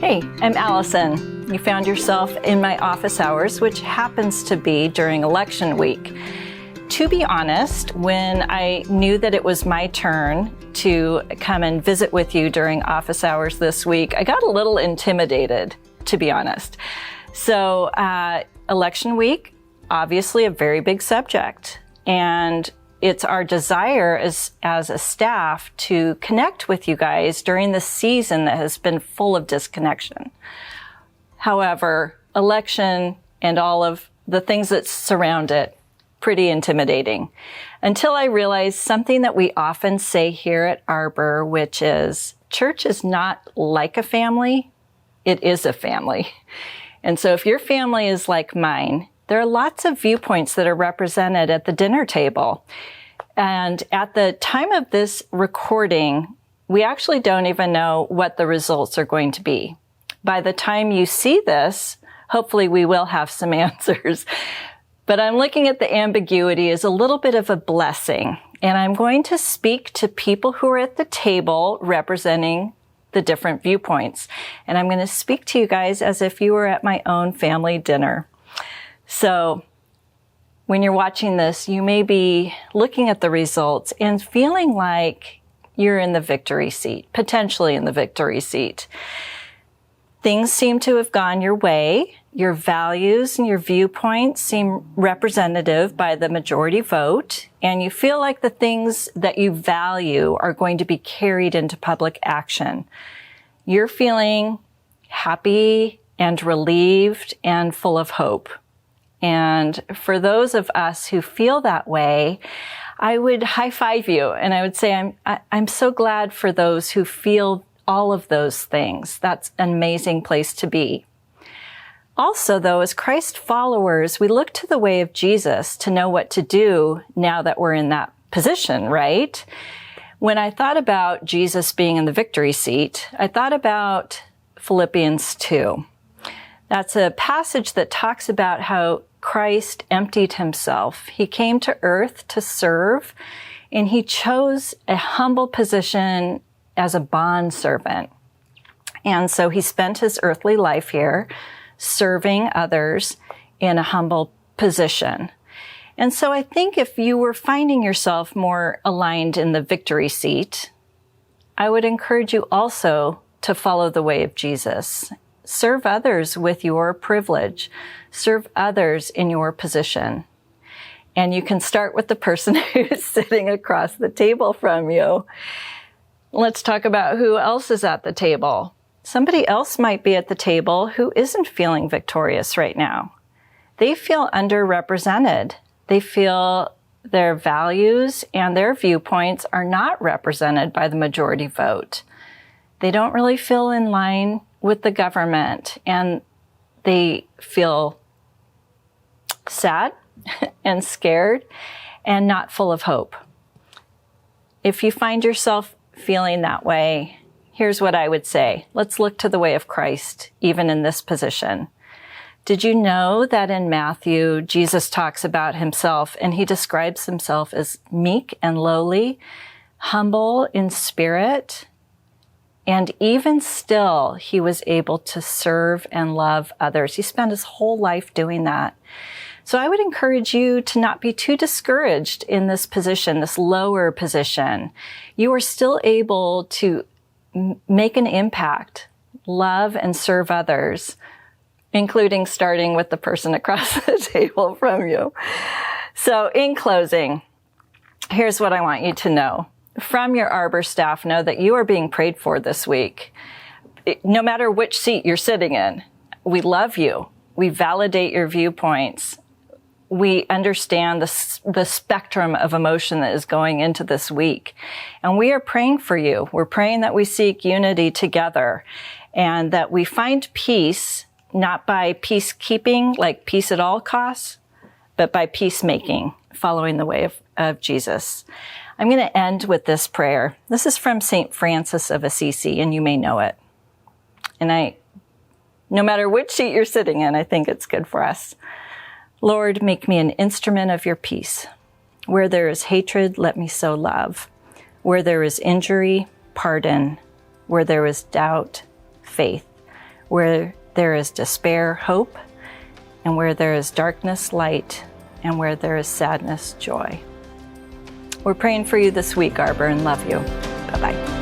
Hey, I'm Allison. You found yourself in my office hours, which happens to be during election week. To be honest, when I knew that it was my turn to come and visit with you during office hours this week, I got a little intimidated, to be honest. So, election week, obviously a very big subject, and it's our desire as a staff to connect with you guys during this season that has been full of disconnection. However, election and all of the things that surround it, pretty intimidating. Until I realized something that we often say here at Arbor, which is church is not like a family, it is a family. And so if your family is like mine, there are lots of viewpoints that are represented at the dinner table. And at the time of this recording, we actually don't even know what the results are going to be. By the time you see this, hopefully we will have some answers. But I'm looking at the ambiguity as a little bit of a blessing. And I'm going to speak to people who are at the table representing the different viewpoints. And I'm going to speak to you guys as if you were at my own family dinner. So when you're watching this, you may be looking at the results and feeling like you're in the victory seat, potentially in the victory seat. Things seem to have gone your way. Your values and your viewpoints seem representative by the majority vote, and you feel like the things that you value are going to be carried into public action. You're feeling happy and relieved and full of hope. And for those of us who feel that way, I would high five you and I would say, I'm so glad for those who feel all of those things. That's an amazing place to be. Also, though, as Christ followers, we look to the way of Jesus to know what to do now that we're in that position, right? When I thought about Jesus being in the victory seat, I thought about Philippians 2. That's a passage that talks about how Christ emptied himself. He came to earth to serve, and he chose a humble position as a bondservant. And so he spent his earthly life here serving others in a humble position. And so I think if you were finding yourself more aligned in the victory seat, I would encourage you also to follow the way of Jesus. Serve others with your privilege. Serve others in your position. And you can start with the person who's sitting across the table from you. Let's talk about who else is at the table. Somebody else might be at the table who isn't feeling victorious right now. They feel underrepresented. They feel their values and their viewpoints are not represented by the majority vote. They don't really feel in line with the government, and they feel sad and scared and not full of hope. If you find yourself feeling that way, here's what I would say. Let's look to the way of Christ, even in this position. Did you know that in Matthew, Jesus talks about himself and he describes himself as meek and lowly, humble in spirit, and even still, he was able to serve and love others. He spent his whole life doing that. So I would encourage you to not be too discouraged in this position, this lower position. You are still able to make an impact, love and serve others, including starting with the person across the table from you. So in closing, here's what I want you to know. From your Arbor staff, know that you are being prayed for this week. No matter which seat you're sitting in, we love you. We validate your viewpoints. We understand the spectrum of emotion that is going into this week. And we are praying for you. We're praying that we seek unity together and that we find peace, not by peacekeeping, like peace at all costs, but by peacemaking, following the way of Jesus. I'm going to end with this prayer. This is from St. Francis of Assisi, and you may know it. And no matter which seat you're sitting in, I think it's good for us. Lord, make me an instrument of your peace. Where there is hatred, let me sow love. Where there is injury, pardon. Where there is doubt, faith. Where there is despair, hope, and where there is darkness, light, and where there is sadness, joy. We're praying for you this week, Arbor, and love you. Bye-bye.